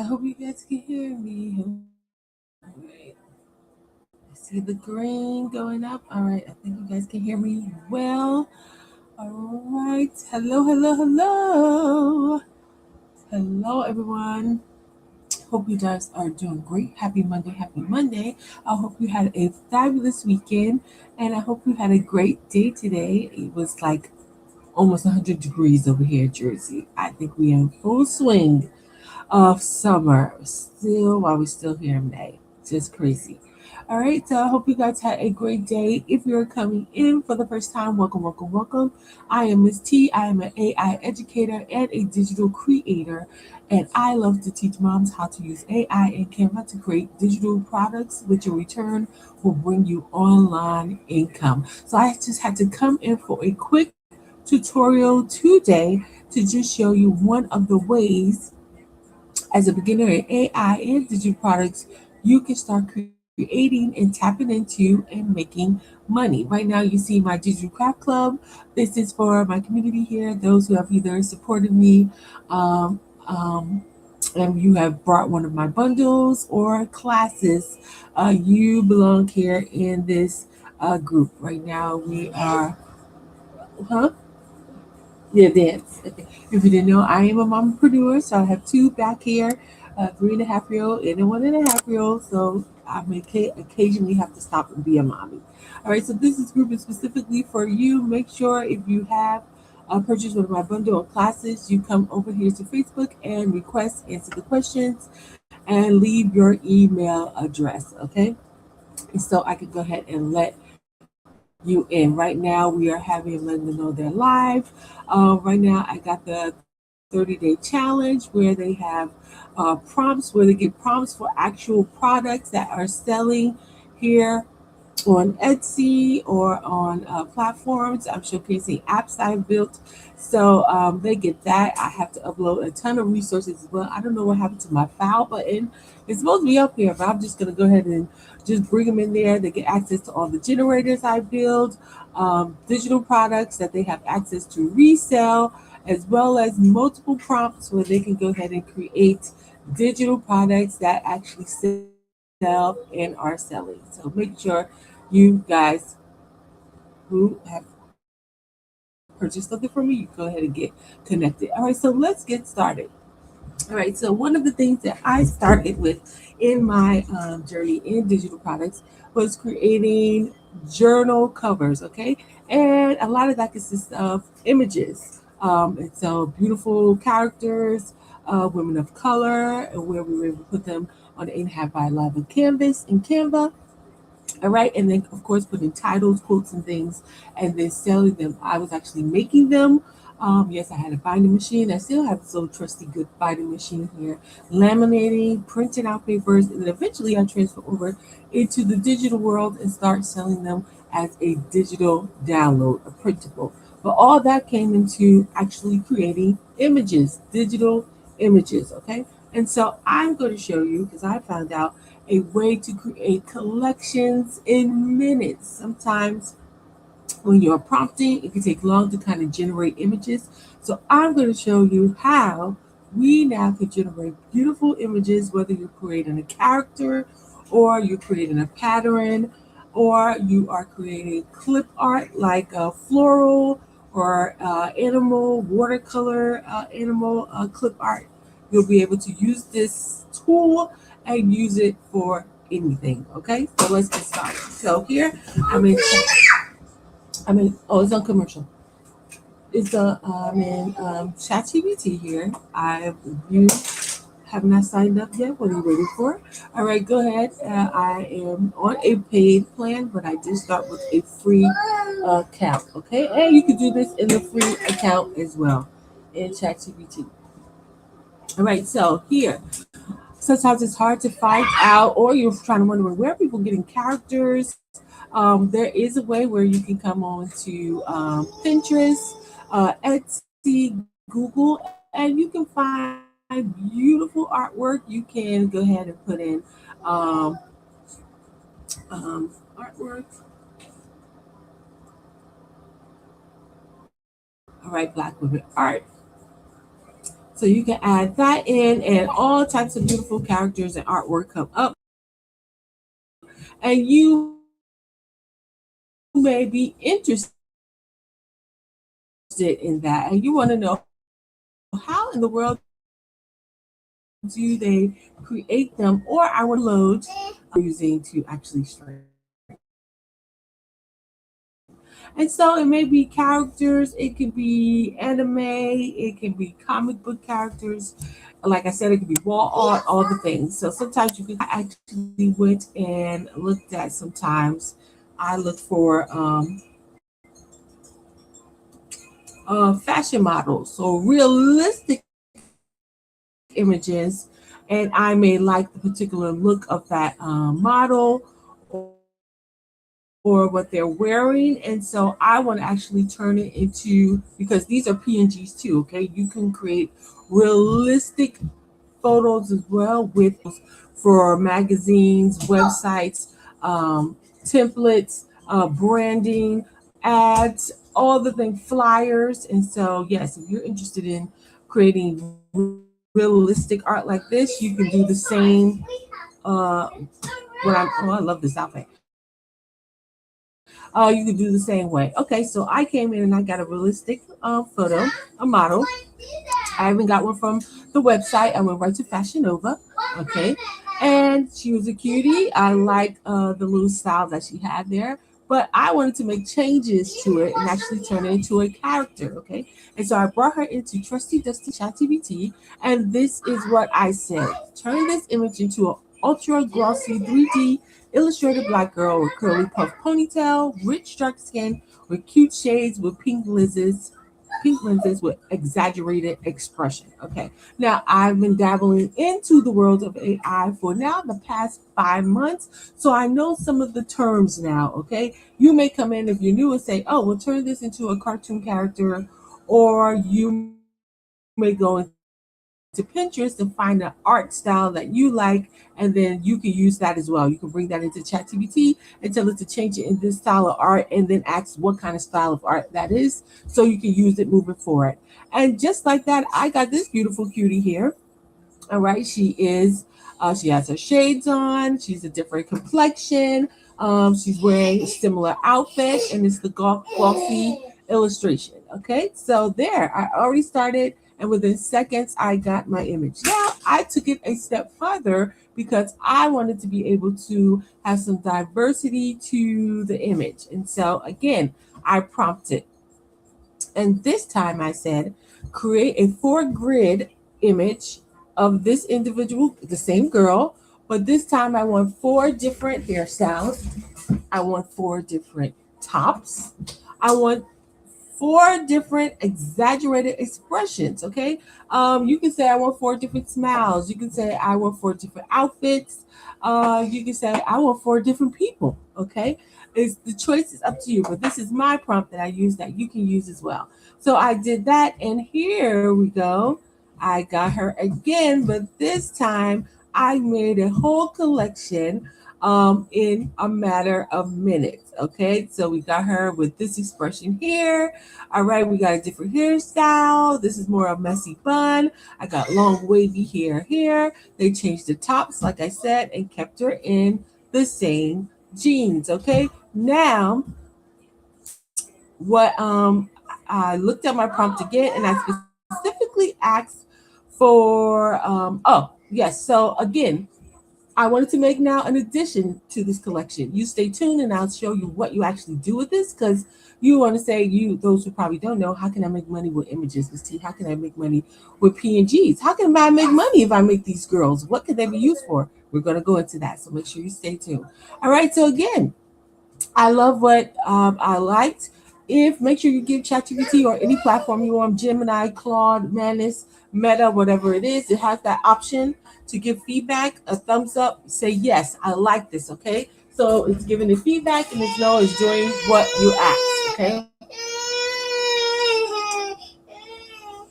hope you guys can hear me. All right. I see the green going up. All right. I think you guys can hear me well. All right. Hello, hello, hello. Hello, everyone. Hope you guys are doing great. Happy Monday. Happy Monday. I hope you had a fabulous weekend and I hope you had a great day today. It was like almost 100 degrees over here in Jersey. I think we are in full swing of summer still while we're still here in May. Just crazy. All right, so I hope you guys had a great day. If you're coming in for the first time, welcome, welcome, welcome. I am Miss T. I am an AI educator and a digital creator, and I love to teach moms how to use AI and Canva to create digital products, which in return will bring you online income. So I just had to come in for a quick tutorial today to just show you one of the ways as a beginner in AI and digital products, you can start creating and tapping into and making money. Right now, you see my digital craft club. This is for my community here, those who have either supported me um, um, and you have brought one of my bundles or classes. You belong here in this group. Right now, we are, huh? Yeah, dance. Okay. If you didn't know, I am a mompreneur, so I have two back here, a 3.5 year old and a 1.5 year old. So I may occasionally have to stop and be a mommy. All right, so this is group is specifically for you. Make sure if you have purchased one of my bundle of classes, you come over here to Facebook and request, answer the questions, and leave your email address. Okay, and so I can go ahead and let you in. Right now, we are having letting them know they're live. Right now, I got the 30-day challenge where they have prompts, where they get prompts for actual products that are selling here on Etsy or on platforms. I'm showcasing apps I've built. So they get that. I have to upload a ton of resources as well. I don't know what happened to my file button. It's supposed to be up here, but I'm just going to go ahead and just bring them in there. They get access to all the generators I build, digital products that they have access to resell, as well as multiple prompts where they can go ahead and create digital products that actually sell and are selling. So make sure you guys who have purchased something from me, you go ahead and get connected. All right, so let's get started. All right, so one of the things that I started with in my journey in digital products was creating journal covers, okay? And a lot of that consists of images. And so beautiful characters, women of color, and where we were able to put them on 8.5 by 11 canvas in Canva. All right, and then of course putting titles, quotes, and things, and then selling them. I was actually making them. Yes, I had a binding machine. I still have this old trusty good binding machine here, laminating, printing out papers, and then eventually I transfer over into the digital world and start selling them as a digital download, a printable. But all that came into actually creating images, digital images. Okay, and so I'm going to show you because I found out a way to create collections in minutes. Sometimes when you're prompting, it can take long to kind of generate images. So I'm going to show you how we now can generate beautiful images, whether you're creating a character or you're creating a pattern or you are creating clip art like a floral or animal, watercolor animal clip art. You'll be able to use this tool and use it for anything. Okay, so let's get started. So here I'm in oh, it's on commercial. It's I'm in ChatGPT here. You have not signed up yet. What are you waiting for? All right, go ahead. I am on a paid plan, but I did start with a free account. Okay, and you can do this in the free account as well in ChatGPT. All right, so here. Sometimes it's hard to find out, or you're trying to wonder where are people getting characters. There is a way where you can come on to Pinterest, Etsy, Google, and you can find beautiful artwork. You can go ahead and put in um, artwork. All right, Black women art. So you can add that in, and all types of beautiful characters and artwork come up. And you may be interested in that, and you want to know how in the world do they create them, or I want to load using to actually strike. And so it may be characters, it could be anime, it can be comic book characters. Like I said, it could be wall art, all the things. So sometimes you can actually went and looked at sometimes. I look for fashion models, so realistic images, and I may like the particular look of that model or what they're wearing. And so I want to actually turn it into, because these are PNGs too, okay? You can create realistic photos as well with for magazines, websites, templates, branding, ads, all the things, flyers. And so, yes, if you're interested in creating realistic art like this, you can do the same. Uh, I love this outfit. You could do the same way. Okay, so I came in and I got a realistic photo, a model. I even got one from the website. I went right to Fashion Nova. Okay. And she was a cutie. I like the little style that she had there. But I wanted to make changes to it and actually turn it into a character. Okay. And so I brought her into Trusty Dusty ChatGPT. And this is what I said: turn this image into an ultra glossy 3D illustrated black girl with curly puff ponytail, rich dark skin, with cute shades with pink lenses with exaggerated expression. Okay. Now I've been dabbling into the world of AI for now the past 5 months. So I know some of the terms now. Okay. You may come in if you're new and say, oh, we'll turn this into a cartoon character, or you may go into Pinterest and find an art style that you like, and then you can use that as well. You can bring that into ChatGPT and tell it to change it in this style of art, and then ask what kind of style of art that is, so you can use it moving forward. And just like that, I got this beautiful cutie here. All right, she has her shades on. She's a different complexion. She's wearing a similar outfit, and it's the glossy illustration. Okay, so there, I already started, and within seconds, I got my image. Now, I took it a step further because I wanted to be able to have some diversity to the image. And so, again, I prompted, and this time I said, create a 4 grid image of this individual, the same girl, but this time I want 4 different hairstyles. I want 4 different tops. I want 4 different exaggerated expressions. Okay. You can say I want 4 different smiles. You can say I want 4 different outfits. You can say I want 4 different people. Okay. The choice is up to you, but this is my prompt that I use that you can use as well. So I did that, and here we go. I got her again, but this time I made a whole collection in a matter of minutes. Okay, so we got her with this expression here. All right, we got a different hairstyle. This is more a messy bun. I got long wavy hair here. They changed the tops, like I said, and kept her in the same jeans. Okay, now what I looked at my prompt again, and I specifically asked for oh yes, so again, I wanted to make now an addition to this collection. You stay tuned and I'll show you what you actually do with this, because you want to say, you those who probably don't know, how can I make money with images? Miss T, how can I make money with PNGs? How can I make money if I make these girls? What could they be used for? We're going to go into that, so make sure you stay tuned. All right, so again, I love what I liked. If make sure you give ChatGPT or any platform you want, Gemini, Claude, Manus, Meta, whatever it is, it has that option to give feedback, a thumbs up, say yes, I like this. Okay, so it's giving the feedback, and it's know it's doing what you asked. Okay.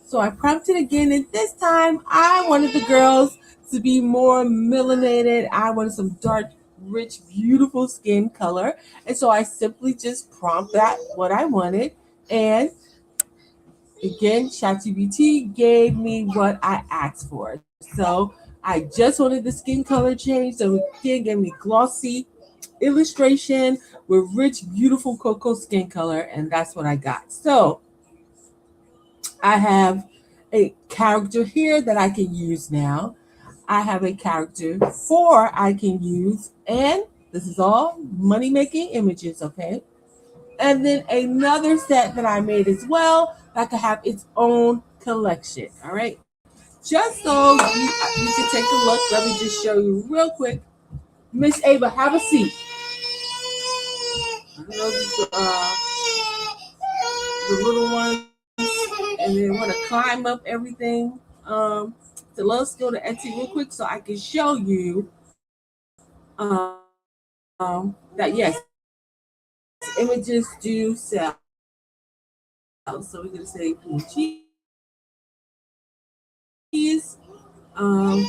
So I prompted again, and this time I wanted the girls to be more melanated. I wanted some dark, rich, beautiful skin color. And so I simply just prompt that what I wanted, and again, ChatGPT gave me what I asked for. So I just wanted the skin color change. So again, gave me glossy illustration with rich, beautiful cocoa skin color, and that's what I got. So I have a character here that I can use now. I have a character 4 I can use, and this is all money making images, okay? And then another set that I made as well that could have its own collection, all right? Just so you can take a look, let me just show you real quick. Miss Ava, have a seat. I know the little ones, and they want to climb up everything. So let's go to Etsy real quick so I can show you that yes, images do sell. So we're gonna say PNGs. Um,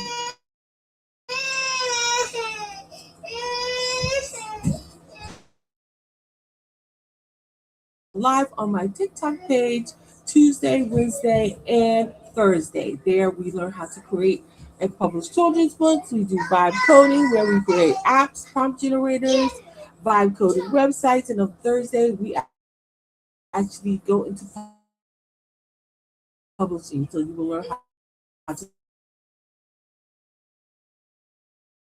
live on my TikTok page Tuesday, Wednesday, and Thursday. There we learn how to create and publish children's books. We do vibe coding where we create apps, prompt generators, vibe coding websites, and on Thursday we actually go into publishing. So you will learn how to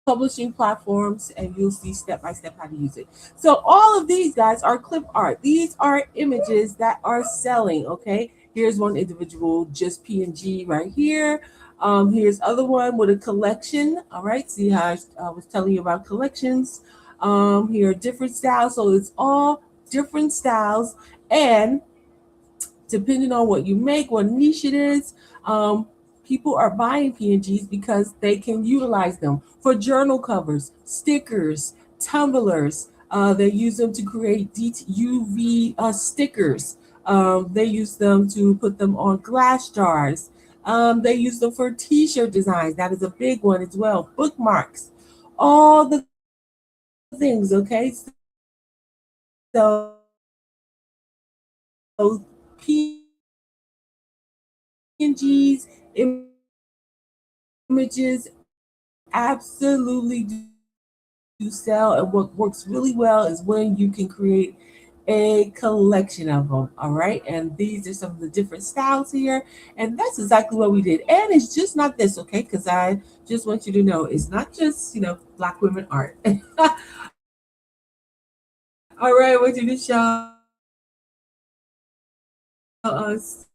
publishing platforms and you'll see step by step how to use it. So all of these guys are clip art. These are images that are selling, okay? Here's one individual just PNG right here. Here's other one with a collection, all right? See how I was telling you about collections. Here are different styles. So it's all different styles and depending on what you make, what niche it is, people are buying PNGs because they can utilize them for journal covers, stickers, tumblers. They use them to create UV stickers. They use them to put them on glass jars. They use them for T-shirt designs. That is a big one as well. Bookmarks, all the things. Okay, so PNGs, images absolutely do sell. And what works really well is when you can create a collection of them. All right. And these are some of the different styles here. And that's exactly what we did. And it's just not this, okay? Because I just want you to know it's not just, Black women art. All right. I want you to show us,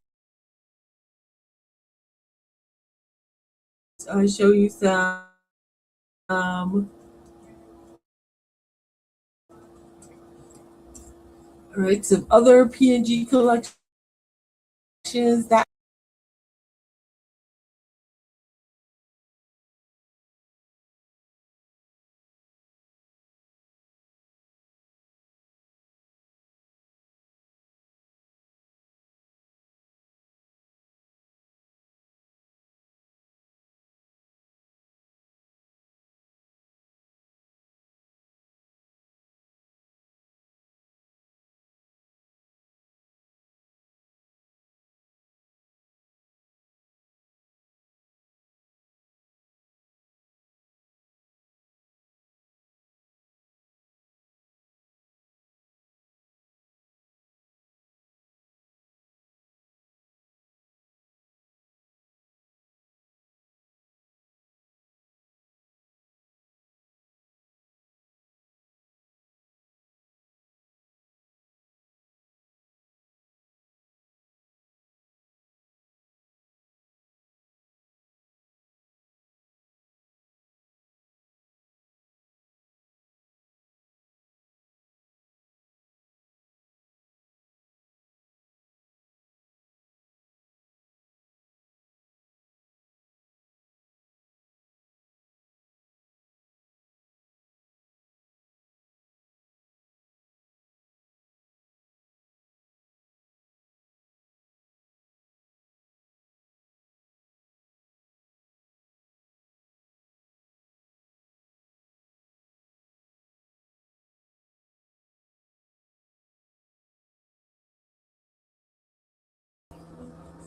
show you some. All right, some other PNG collections that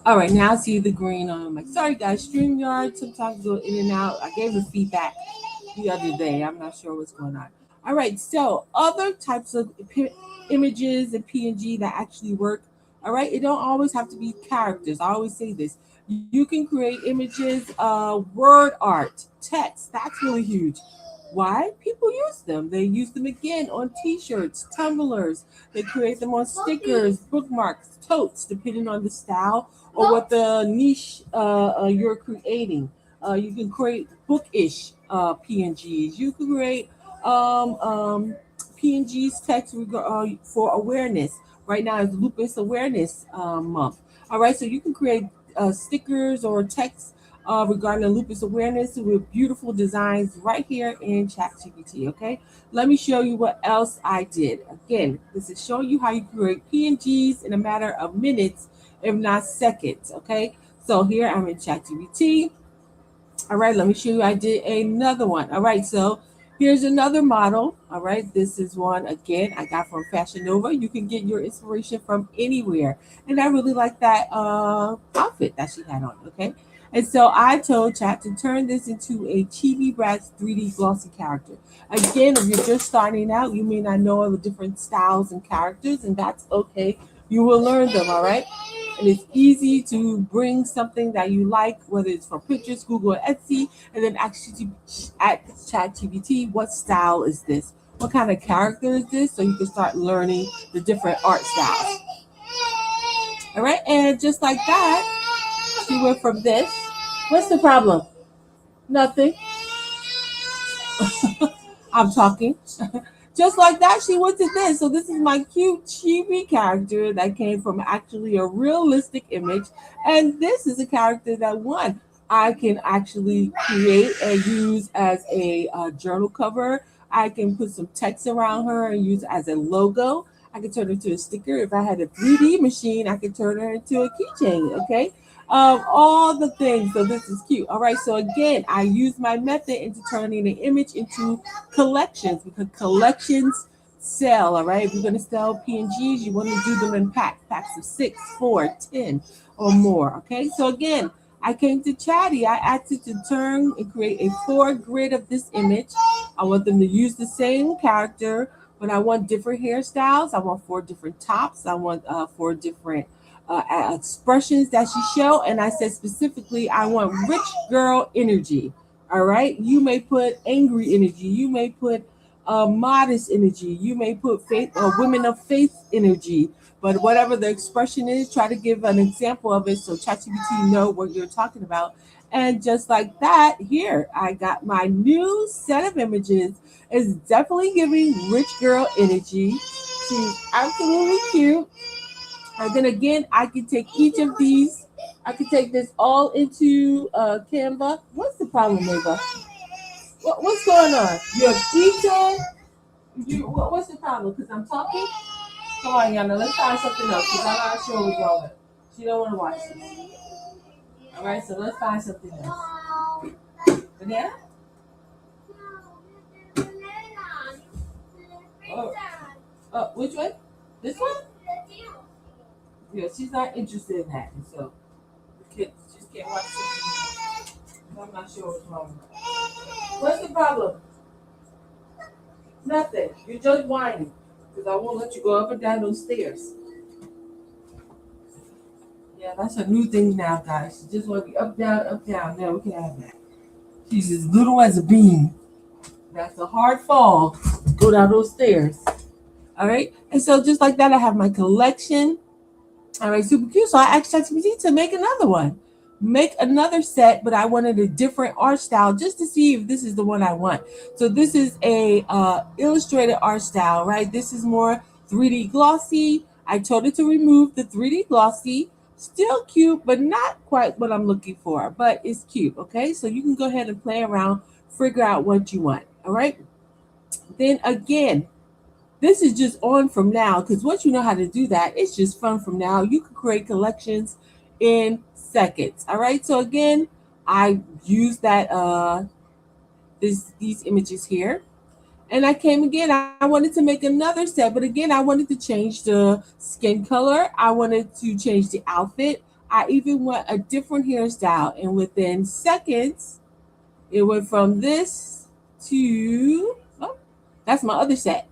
All right, now I see the green on my. Sorry, guys. StreamYard sometimes go in and out. I gave a feedback the other day. I'm not sure what's going on. All right, so other types of images and PNG that actually work. All right, it don't always have to be characters. I always say this. You can create images, word art, text. That's really huge. Why? People use them. They use them again on T-shirts, tumblers. They create them on stickers, bookmarks, totes, depending on the style or what the niche you're creating. You can create bookish PNGs. You can create um, um, PNGs text for awareness. Right now is Lupus Awareness Month. All right, so you can create stickers or text regarding lupus awareness with beautiful designs right here in ChatGPT. Okay, let me show you what else I did. Again, this is showing you how you create PNGs in a matter of minutes, if not seconds. Okay, so here I'm in ChatGPT. All right, let me show you. I did another one. All right, so here's another model. All right, this is one again I got from Fashion Nova. You can get your inspiration from anywhere, and I really like that outfit that she had on. Okay, and so I told Chat to turn this into a chibi brat's 3D glossy character. Again, if you're just starting out, you may not know all the different styles and characters, and that's okay. You will learn them. All right, and it's easy to bring something that you like, whether it's for pictures, Google, or Etsy, and then actually at ChatGPT, what style is this? What kind of character is this? So you can start learning the different art styles. All right, and just like that, she went from this. What's the problem? Nothing. I'm talking. Just like that, she went to this. So this is my cute chibi character that came from actually a realistic image, and this is a character that won. I can actually create and use as a journal cover. I can put some text around her and use it as a logo. I can turn her into a sticker. If I had a 3D machine, I could turn her into a keychain. Okay, all the things. So this is cute. All right. So again, I use my method into turning an image into collections because collections sell. All right. If you're going to sell PNGs, you want to do them in packs of 6, 4, 10, or more. Okay. So again, I came to Chatty. I asked it to turn and create a 4 grid of this image. I want them to use the same character, but I want different hairstyles. I want 4 different tops. I want 4 different expressions that she show, and I said specifically I want rich girl energy. All right, you may put angry energy, you may put modest energy, you may put faith women of faith energy, but whatever the expression is, try to give an example of it so ChatGPT know what you're talking about. And just like that, here I got my new set of images. It's definitely giving rich girl energy. She's absolutely cute. And then again, I can take each of these. I can take this all into Canva. What's the problem, Ava? What's going on? You're eating. What's the problem? Because I'm talking. Come on, Yana. Let's try something else. Because I'm not sure what's wrong with. She don't want to watch this. All right, so let's find something else. Banana? Oh, which one? This one? Yeah, she's not interested in that, and so the kids just can't watch it. I'm not sure what's wrong. What's the problem? Nothing. You're just whining because I won't let you go up and down those stairs. Yeah, that's a new thing now, guys. She just want to be up, down, up, down. Now we can have that. She's as little as a bean. That's a hard fall. Go down those stairs. All right. And so just like that, I have my collection. All right, super cute. So I asked ChatGPT to make another one, make another set, but I wanted a different art style just to see if this is the one I want. So this is a illustrated art style, right? This is more 3D glossy. I told it to remove the 3D glossy. Still cute, but not quite what I'm looking for, but it's cute. Okay, so you can go ahead and play around, figure out what you want. All right. Then again, this is just on from now because once you know how to do that, it's just fun from now. You can create collections in seconds. All right. So again, I use that these images here. And I came again. I wanted to make another set, but again, I wanted to change the skin color. I wanted to change the outfit. I even went a different hairstyle, and within seconds, it went from this to, oh, that's my other set.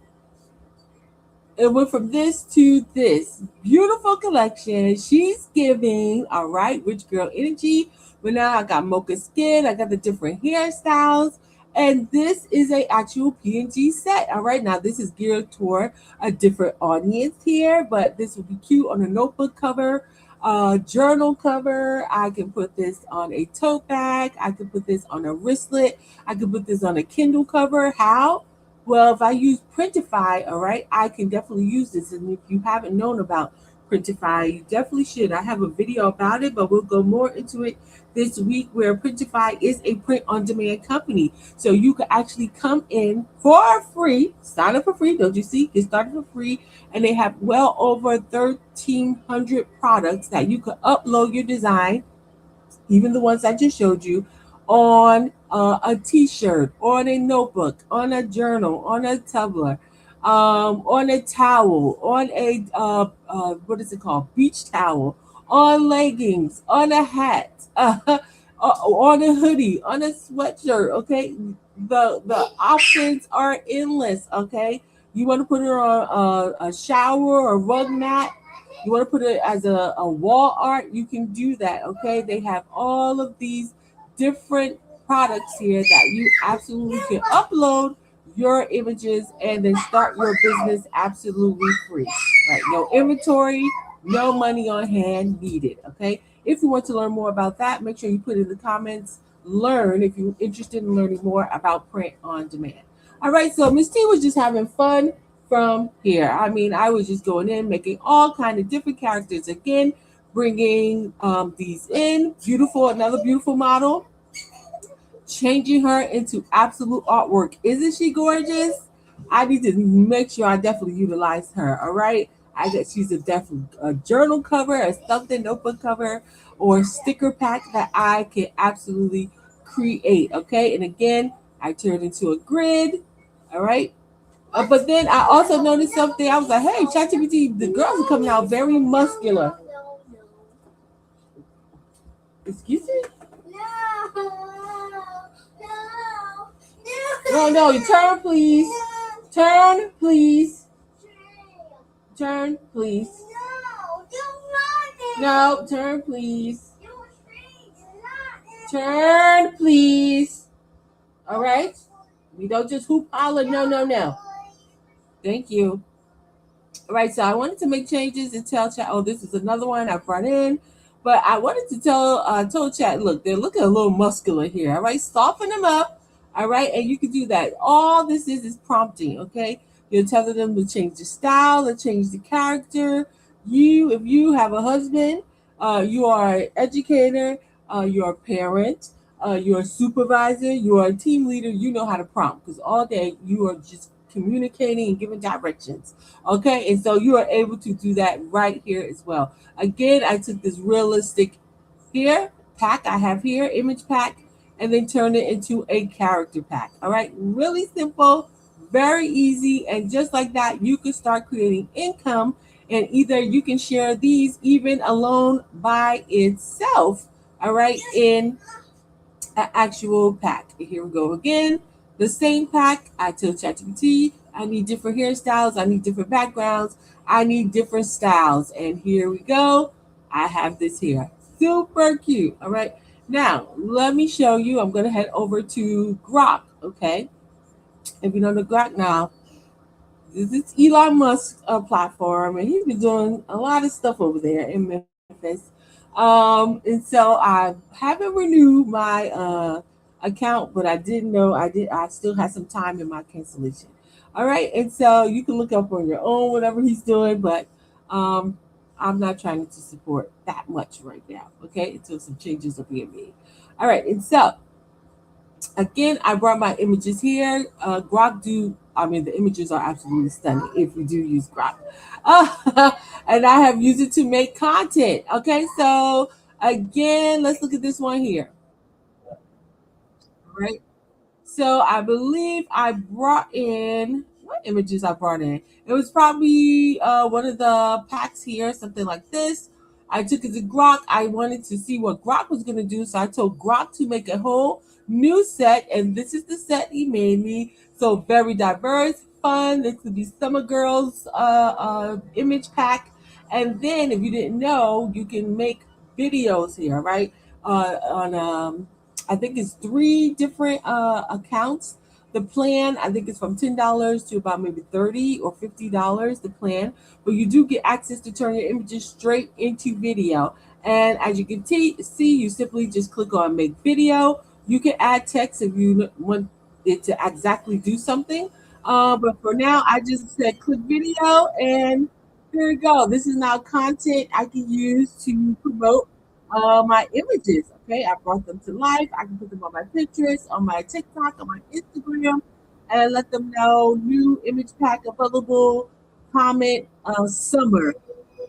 It went from this to this. Beautiful collection. She's giving, all right, rich girl energy. But now I got mocha skin. I got the different hairstyles. And this is a actual PNG set. All right, now this is geared toward a different audience here, but this would be cute on a notebook cover, journal cover. I can put this on a tote bag. I can put this on a wristlet. I can put this on a Kindle cover. How? Well, if I use Printify, all right, I can definitely use this. And if you haven't known about Printify, you definitely should. I have a video about it, but we'll go more into it this week, where Printify is a print on demand company. So you can actually come in for free, sign up for free, don't you see? Get started for free. And they have well over 1,300 products that you can upload your design, even the ones I just showed you, on a t-shirt, on a notebook, on a journal, on a tumbler, on a towel, on a what is it called, beach towel, on leggings, on a hat, on a hoodie, on a sweatshirt. Okay, the options are endless. Okay, you want to put it on a shower or rug mat, you want to put it as a wall art, you can do that. Okay, they have all of these different products here that you absolutely can upload your images and then start your business absolutely free. Right, no inventory, no money on hand needed. Okay, if you want to learn more about that, make sure you put in the comments learn if you're interested in learning more about print on demand. All right, so Miss T was just having fun from here. I mean, I was just going in, making all kind of different characters again, bringing these in. Beautiful, another beautiful model, changing her into absolute artwork. Isn't she gorgeous? I need to make sure I definitely utilize her. All right. I guess she's definitely a journal cover, a something notebook cover, or sticker pack that I can absolutely create. Okay. And again, I turned into a grid. All right. But then I also noticed something. I was like, hey, ChatGPT, the girls are coming out very muscular. Excuse me? No, you turn, please. Turn, please. Turn, please. No, turn, please. Turn, please. All right? We don't just hoop holler. No. Thank you. All right, so I wanted to make changes and tell chat, oh, this is another one I brought in. But I wanted to told chat, look, they're looking a little muscular here. All right, soften them up. All right, and you can do that. All this is prompting. Okay, you're telling them to change the style, to change the character. If you have a husband, you are an educator, you're a parent, you're a supervisor, you're a team leader. You know how to prompt, because all day you are just communicating and giving directions. Okay, and so you are able to do that right here as well. Again, I took this realistic here pack I have here, image pack, and then turn it into a character pack. All right, really simple, very easy, and just like that, you can start creating income. And either you can share these even alone by itself. All right, in an actual pack. Here we go again. The same pack. I tell ChatGPT I need different hairstyles. I need different backgrounds. I need different styles. And here we go. I have this here. Super cute. All right. Now, let me show you. I'm going to head over to Grok. Okay. If you know the Grok now, this is Elon Musk platform, and he's been doing a lot of stuff over there in Memphis. And so I haven't renewed my account, but I didn't know I did. I still had some time in my cancellation. All right, and so you can look up on your own whatever he's doing, but um, I'm not trying to support that much right now. Okay, until some changes are being made. All right, and so again, I brought my images here. Grok I mean, the images are absolutely stunning if you do use Grok. And I have used it to make content. Okay, so again, let's look at this one here. Right. So I believe I brought in, what images I brought in? It was probably one of the packs here, something like this. I took it to Grok. I wanted to see what Grok was going to do. So I told Grok to make a whole new set. And this is the set he made me. So very diverse, fun. This could be Summer Girls image pack. And then if you didn't know, you can make videos here, right? On I think it's three different accounts. The plan, I think, is from $10 to about maybe $30 or $50, the plan. But you do get access to turn your images straight into video. And as you can see, you simply just click on make video. You can add text if you want it to exactly do something. But for now, I just said click video, and here we go. This is now content I can use to promote my images. Okay, I brought them to life. I can put them on my Pinterest, on my TikTok, on my Instagram, and let them know new image pack available. Comment summer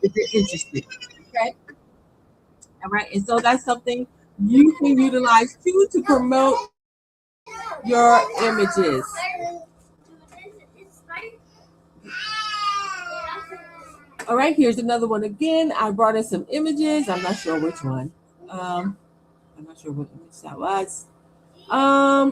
if you're interested. Okay, all right, and so that's something you can utilize too to promote your images. All right, here's another one again. I brought in some images. I'm not sure which one. I'm not sure what image that was. I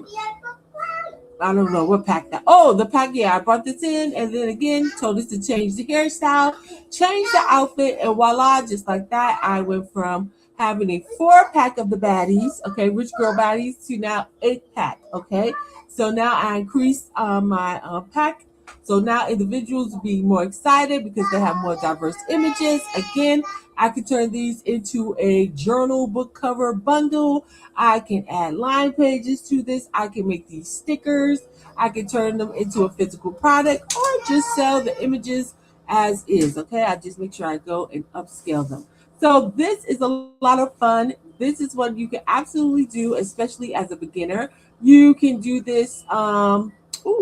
don't know what pack that. Oh, the pack. Yeah, I brought this in, and then again told us to change the hairstyle, change the outfit, and voila, just like that, I went from having a 4-pack of the baddies, okay, rich girl baddies, to now 8-pack. Okay, so now I increased my pack. So now individuals will be more excited because they have more diverse images. Again, I can turn these into a journal book cover bundle. I can add line pages to this. I can make these stickers. I can turn them into a physical product or just sell the images as is. Okay, I just make sure I go and upscale them. So this is a lot of fun. This is what you can absolutely do, especially as a beginner. You can do this.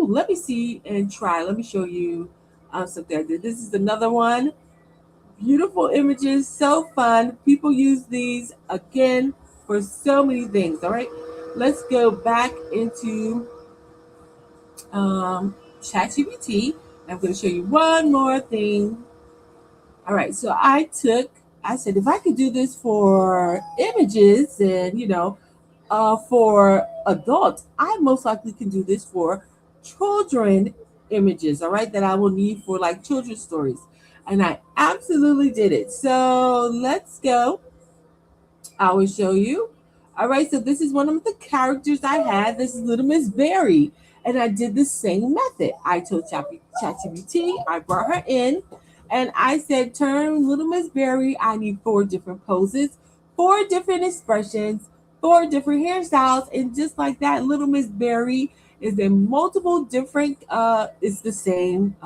Let me see and try. Let me show you something I did. This is another one. Beautiful images, so fun. People use these again for so many things. All right, let's go back into ChatGPT. I'm going to show you one more thing. All right, so I said if I could do this for images and for adults, I most likely can do this for children images, all right, that I will need for like children's stories. And I absolutely did it. So let's go. I will show you. All right, so this is one of the characters I had. This is Little Miss Berry. And I did the same method. I told ChatGPT, I brought her in, and I said, turn Little Miss Berry. I need 4 different poses, 4 different expressions, 4 different hairstyles. And just like that, Little Miss Berry is in multiple different, it's the same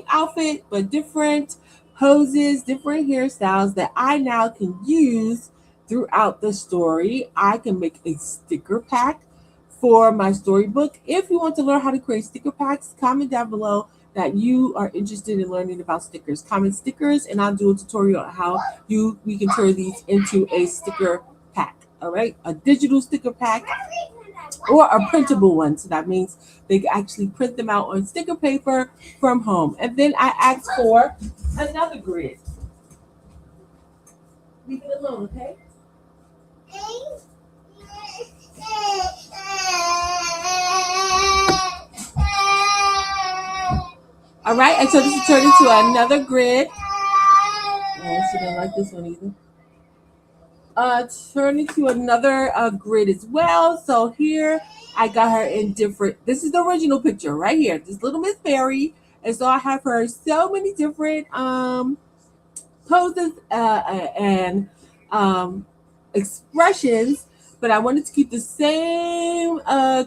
outfit, but different poses, different hairstyles that I now can use throughout the story. I can make a sticker pack for my storybook. If you want to learn how to create sticker packs, comment down below that you are interested in learning about stickers. Comment stickers, and I'll do a tutorial on how we can turn these into a sticker pack. All right, a digital sticker pack or a printable one. So that means they can actually print them out on sticker paper from home. And then I asked for another grid. Leave it alone, okay? All right, and so this is turned into another grid. Oh, she didn't like this one either. Turn into another grid as well. So here I got her in different. This is the original picture right here. This Little Miss Berry, and so I have her so many different poses and expressions. But I wanted to keep the same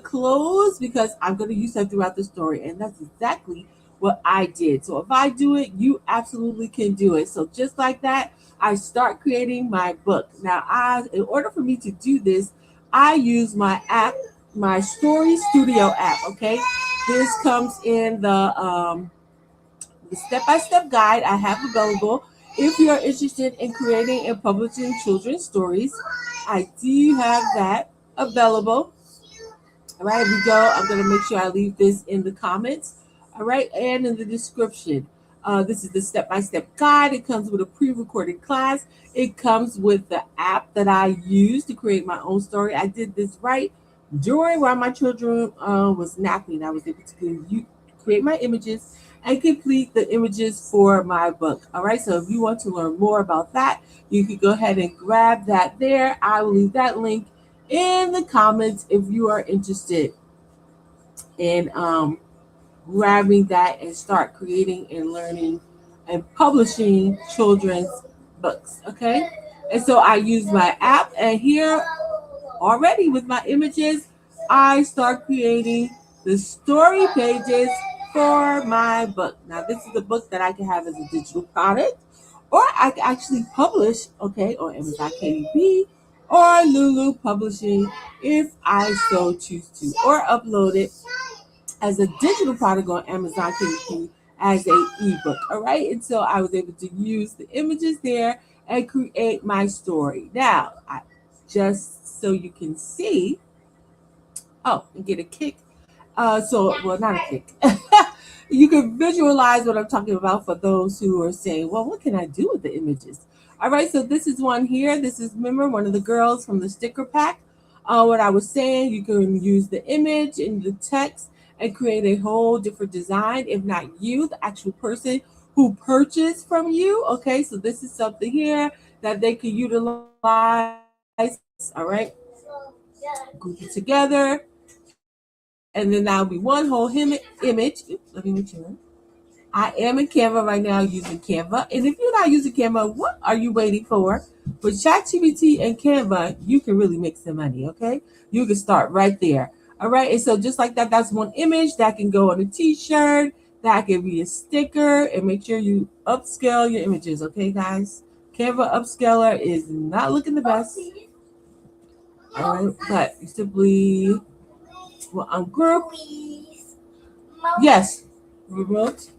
clothes because I'm going to use them throughout the story, and that's exactly what I did. So if I do it, you absolutely can do it. So just like that, I start creating my book. Now, in order for me to do this, I use my app, my Story Studio app. Okay, this comes in the step-by-step guide I have available. If you're interested in creating and publishing children's stories, I do have that available. All right, here we go. I'm going to make sure I leave this in the comments. All right, and in the description. This is the step-by-step guide. It comes with a pre-recorded class. It comes with the app that I use to create my own story. I did this right during while my children was napping. I was able to create my images and complete the images for my book. All right, so if you want to learn more about that, you can go ahead and grab that there. I will leave that link in the comments if you are interested in grabbing that and start creating and learning and publishing children's books. Okay, and so I use my app, and here already with my images, I start creating the story pages for my book. Now, this is a book that I can have as a digital product, or I can actually publish, okay, on Amazon KDP or Lulu Publishing if I so choose to, or upload it as a digital product on Amazon KDP as a ebook. All right, and so I was able to use the images there and create my story. Now, just so you can see, and get a kick. Well, not a kick. You can visualize what I'm talking about for those who are saying, well, what can I do with the images? All right, so this is one here. This is, remember, one of the girls from the sticker pack. What I was saying, you can use the image and the text and create a whole different design, if not you, the actual person who purchased from you. Okay, so this is something here that they can utilize. All right, group it together, and then that'll be one whole image. Oops, let me make sure. I am in Canva right now using Canva. And if you're not using Canva, what are you waiting for? With ChatGPT and Canva, you can really make some money, okay? You can start right there. All right. And so just like that, that's one image that can go on a t-shirt, that can be a sticker, and make sure you upscale your images, okay, guys? Canva upscaler is not looking the best. All right, but you simply will ungroup. Yes, remote.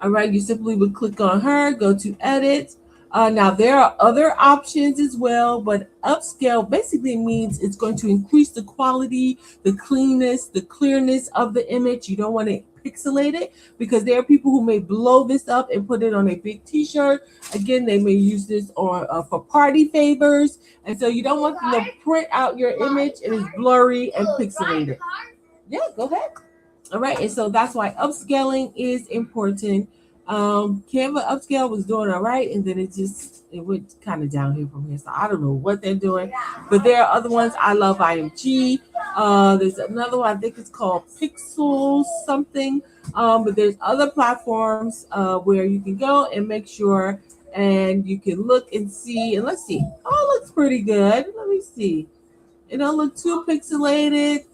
All right, you simply would click on her, go to edit. Now there are other options as well, but upscale basically means it's going to increase the quality, the cleanness, the clearness of the image. You don't want to pixelate it because there are people who may blow this up and put it on a big t-shirt. Again, they may use this on for party favors, and so you don't want them to print out your image and it's blurry and pixelated. Yeah, go ahead. All right, and so that's why upscaling is important. Canva upscale was doing all right, and then it went kind of downhill from here. So I don't know what they're doing, but there are other ones. I love IMG. There's another one, I think it's called Pixel something. But there's other platforms where you can go and make sure, and you can look and see. And let's see. Oh, it looks pretty good. Let me see. It don't look too pixelated.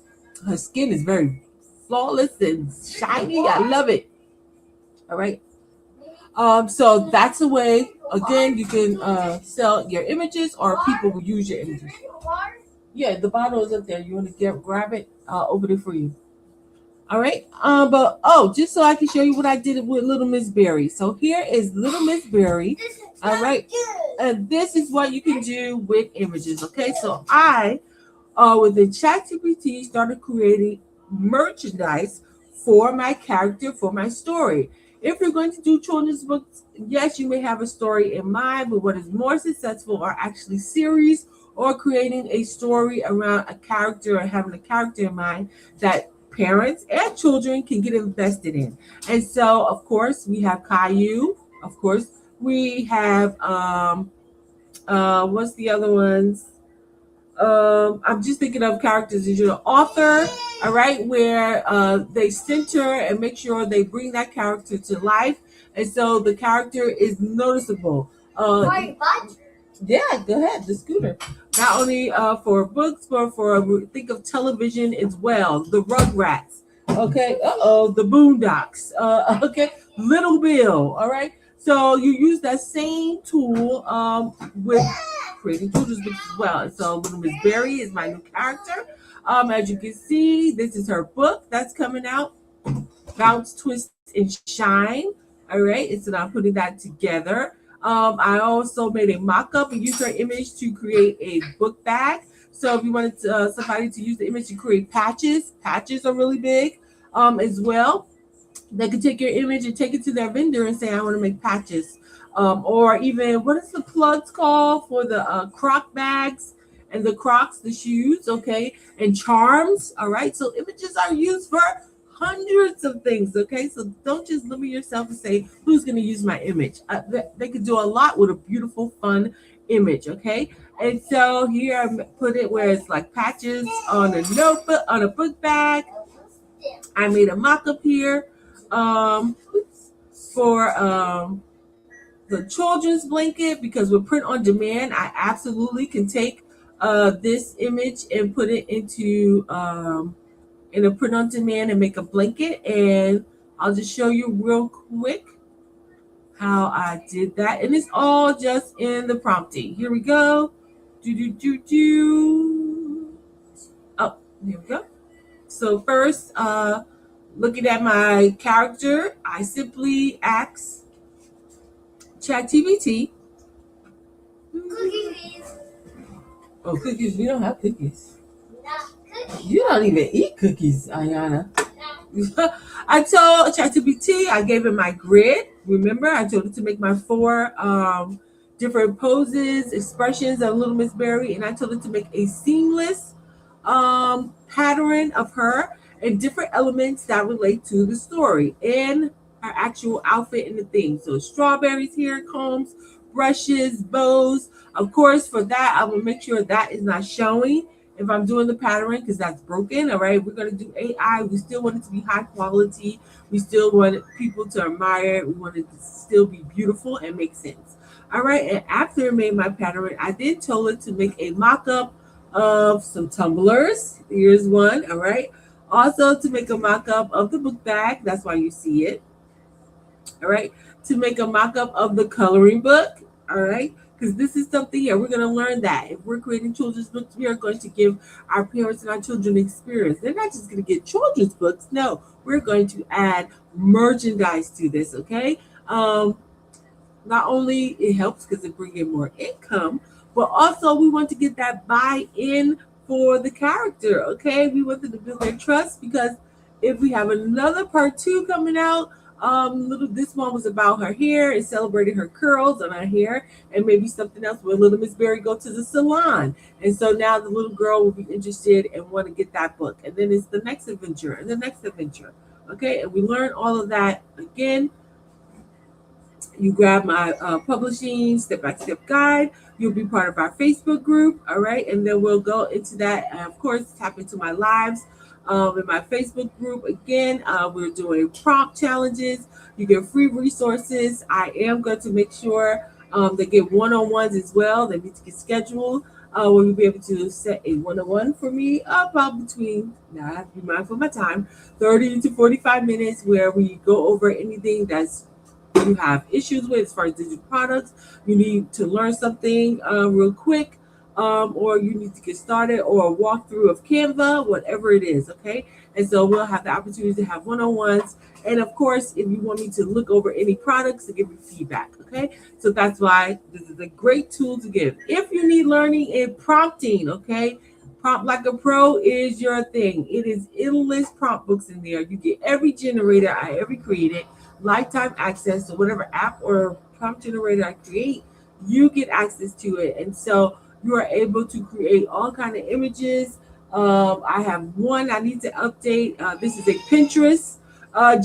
Her skin is very flawless and shiny. I love it. All right. So that's a way. Again, you can sell your images, or people will use your images. Yeah, the bottle is up there. You want to grab it? I'll open it for you. All right. But just so I can show you what I did with Little Miss Berry. So here is Little Miss Berry. All right. And this is what you can do with images. Okay. So I with the ChatGPT, started creating merchandise for my character, for my story. If you're going to do children's books, yes, you may have a story in mind, but what is more successful are actually series or creating a story around a character or having a character in mind that parents and children can get invested in. And so, of course, we have Caillou. Of course, we have what's the other ones? I'm just thinking of characters as your author, all right, where they center and make sure they bring that character to life, and so the character is noticeable. Yeah, go ahead, the scooter. Not only for books, but for think of television as well. The Rugrats, okay. The Boondocks, okay. Little Bill, all right. So you use that same tool with creating children's books as well. And so Little Miss Berry is my new character. As you can see, this is her book that's coming out. Bounce, Twist, and Shine. All right, and so now I'm putting that together. I also made a mock-up and used her image to create a book bag. So if you wanted somebody to use the image to create patches are really big as well. They could take your image and take it to their vendor and say, I want to make patches. Or even, what is the plugs called for the croc bags and the crocs, the shoes, okay, and charms, all right? So images are used for hundreds of things, okay? So don't just limit yourself and say, who's going to use my image? They could do a lot with a beautiful, fun image, okay? And so here I put it where it's like patches on a notebook, on a book bag. I made a mock-up here for the children's blanket because with print on demand, I absolutely can take this image and put it into in a print on demand and make a blanket. And I'll just show you real quick how I did that. And it's all just in the prompting. Here we go. Oh, here we go. So first, looking at my character, I simply ask ChatGPT. Cookies. Oh, cookies. We don't have cookies. No, cookies. You don't even eat cookies, Ayana. No. I told ChatGPT, I gave it my grid. Remember, I told it to make my 4 different poses, expressions of Little Miss Berry, and I told it to make a seamless pattern of her and different elements that relate to the story and her actual outfit and the theme. So strawberries here, combs, brushes, bows. Of course, for that, I will make sure that is not showing if I'm doing the pattern because that's broken. All right, we're going to do AI. We still want it to be high quality. We still want people to admire it. We want it to still be beautiful and make sense. All right, and after I made my pattern, I then told it to make a mock-up of some tumblers. Here's one, all right. Also to make a mock-up of the book bag. That's why you see it. All right. To make a mock-up of the coloring book. All right. Because this is something here. We're going to learn that. If we're creating children's books, we are going to give our parents and our children experience. They're not just going to get children's books. No, we're going to add merchandise to this, okay? Not only it helps because it brings in more income, but also we want to get that buy-in for the character, okay? We want them to build their trust because if we have another part 2 coming out, this one was about her hair and celebrating her curls on her hair, and maybe something else where Little Miss Berry go to the salon, and so now the little girl will be interested and want to get that book, and then it's the next adventure and the next adventure, okay? And we learn all of that again. You grab my publishing step-by-step guide. You'll be part of our Facebook group, all right? And then we'll go into that. And of course, tap into my lives in my Facebook group. Again, we're doing prompt challenges. You get free resources. I am going to make sure they get one-on-ones as well. They need to get scheduled. Where you'll be able to set a one-on-one for me about between, now I have to be mindful of my time, 30 to 45 minutes where we go over anything that's you have issues with as far as digital products, you need to learn something real quick, or you need to get started, or a walkthrough of Canva, whatever it is, okay? And so we'll have the opportunity to have one-on-ones. And of course, if you want me to look over any products to give you feedback, okay? So that's why this is a great tool to give. If you need learning in prompting, okay? Prompt Like a Pro is your thing. It is endless prompt books in there. You get every generator I ever created, lifetime access to whatever app or prompt generator I create, you get access to it. And so you are able to create all kind of images. I have one I need to update. This is a Pinterest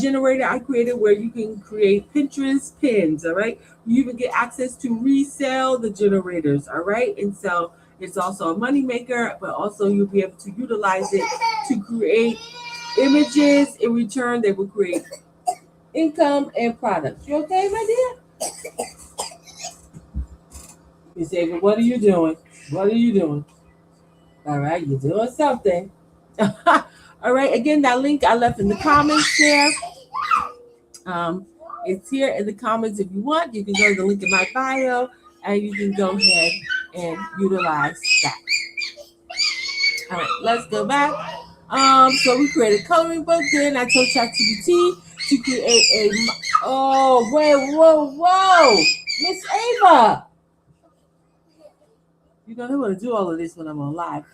generator I created where you can create Pinterest pins, all right? You even get access to resell the generators, all right? And so it's also a money maker, but also you'll be able to utilize it to create images. In return, they will create income and products. You okay, my dear? You say, well, what are you doing? What are you doing? All right, you're doing something. All right, again, that link I left in the comments there. It's here in the comments if you want. You can go to the link in my bio and you can go ahead and utilize that. All right, let's go back. So we created a coloring book. Then I told ChatGPT to create a. Oh, wait, whoa, Miss Ava. You know, they want to do all of this when I'm on live.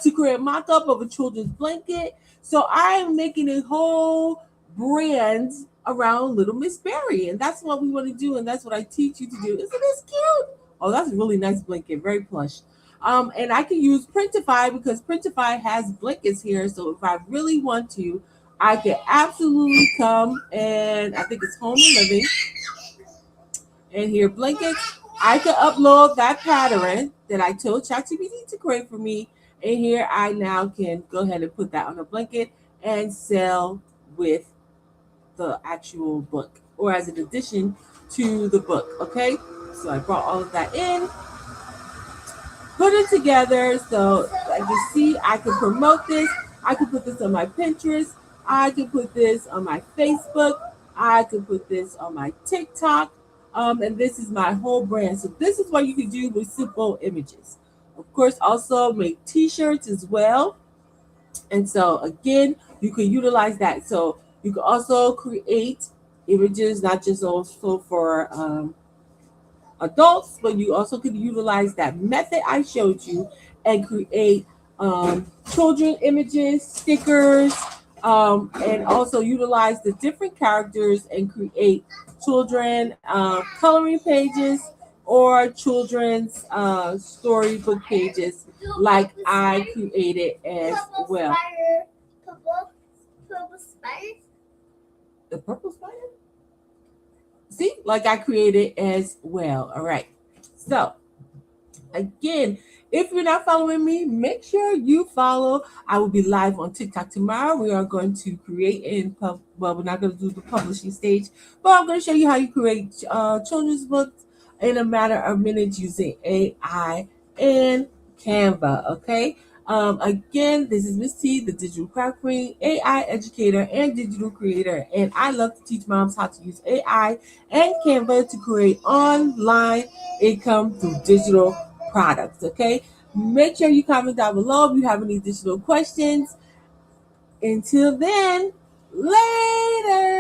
To create a mock-up of a children's blanket. So I'm making a whole brands around Little Miss Berry. And that's what we want to do. And that's what I teach you to do. Isn't this cute? Oh, that's a really nice blanket. Very plush. And I can use Printify because Printify has blankets here. So if I really want to, I can absolutely come and I think it's Home and Living. And here, blankets. I can upload that pattern that I told ChatGPT to create for me. And here I now can go ahead and put that on a blanket and sell with the actual book or as an addition to the book. Okay, so I brought all of that in, put it together. So like you see, I can promote this. I can put this on my Pinterest. I can put this on my Facebook. I can put this on my TikTok. And this is my whole brand. So this is what you can do with simple images. Of course, also make t-shirts as well. And so again, you can utilize that. So you can also create images, not just also for adults, but you also can utilize that method I showed you and create children images, stickers, and also utilize the different characters and create children coloring pages or children's storybook pages like I created as well. Purple spider? The purple spider? See, like I created as well. All right. So again, if you're not following me, make sure you follow. I will be live on TikTok tomorrow. We are going to create well, we're not going to do the publishing stage, but I'm going to show you how you create children's books in a matter of minutes using AI and Canva. Okay. Again, this is Miss T, the digital craft queen, AI educator, and digital creator. And I love to teach moms how to use AI and Canva to create online income through digital products. Okay. Make sure you comment down below if you have any additional questions. Until then, later.